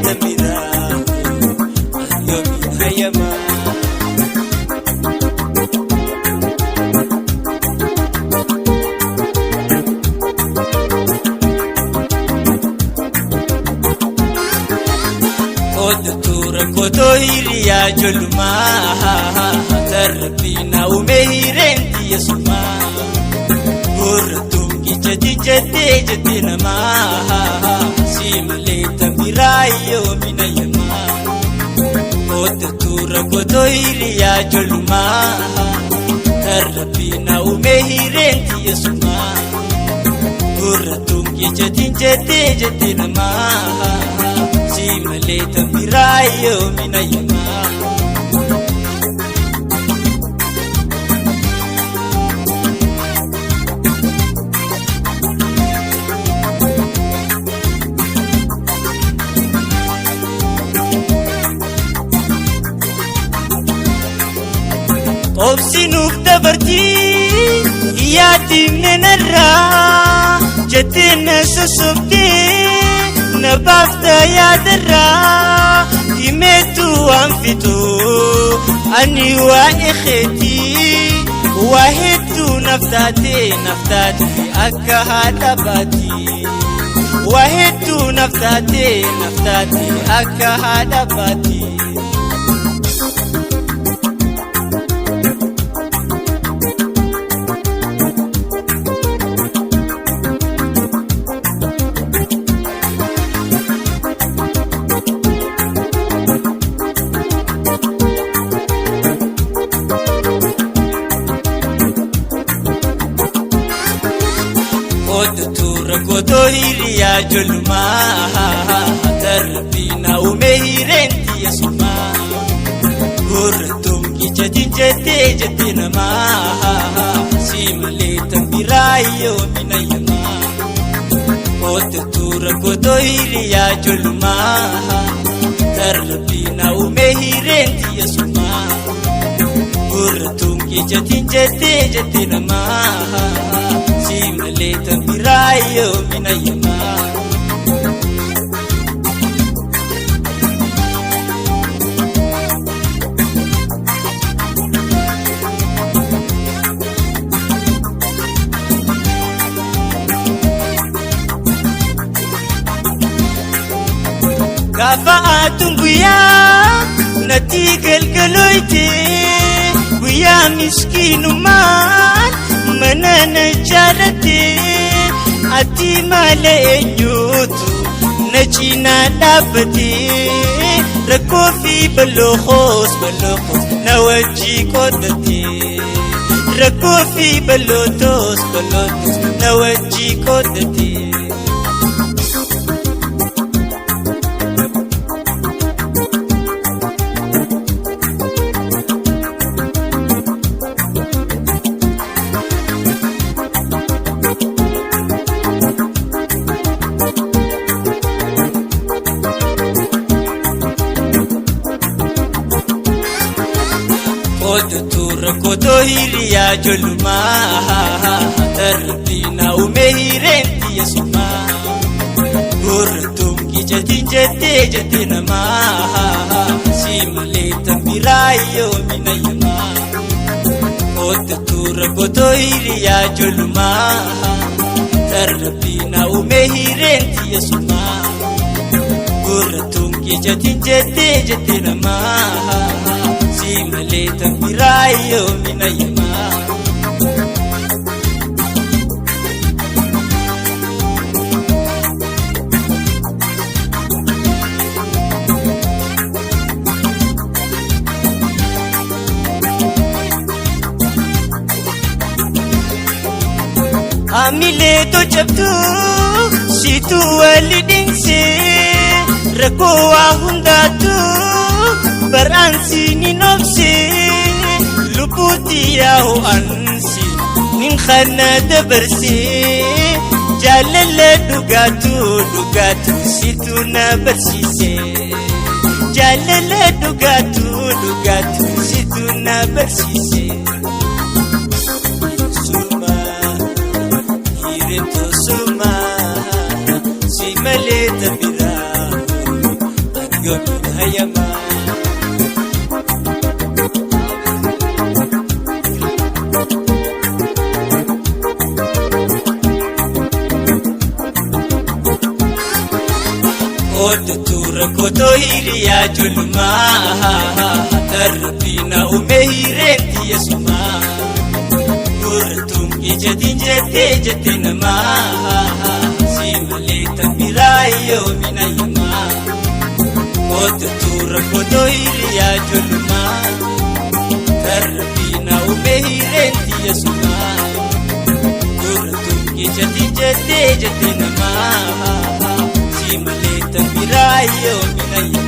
tamira yomi hayama Tura koto hiriya joluma tarabina umehirenti yasuma Gurratum kijati jate jate nama Simale tamirayo minayama Tura koto hiriya joluma tarabina umehirenti yasuma Gurratum kijati jate jate nama Simale tamirayo minayama Obsinuk dabarti yatim narra jatin susubti nabafta yadarra imetu anfitu ani wa ikhti wahitu naftati akka hadabati wahitu naftati akka hadabati Tura koto hiriya joluma tarabina umehirenti yasuma Gurratum kijati jate jate nama Simale tamirayo minayama Tura koto hiriya joluma tarabina umehirenti yasuma Gurratum kijati jate jate nama Simale tamirayo minayama Kafa'atun guya natigal galoite guya miskinuman manana jarate ati male enyutu nachina dabati rakofi balokhos nawaji kodati rakofi balotos nawaji kodati Tura koto hiriya joluma tarabina umehirenti yasuma Gurratum kijati jate jate nama Simale tamirayo minayama Tura koto hiriya joluma tarabina umehirenti yasuma Gurratum kijati jate jate nama Simale tamirayo minayama Amile to jabdu situ walidinse rakowa hundatu baransi ni nofsi luputi yahu ansi min khana dabarsi jalala dugatu situ na barsise jalala dugatu situ na barsise Suma simale tamira yoomina hayama. Otutura koto hiriyaa jolumaa darbina umehireti yesuma nurtum ijatin jette namaa simale tambirayo minayama. Otutura koto hiriyaa jolumaa darbina umehireti yesuma nurtum ijatin jette namaa simale tambirayo minayama.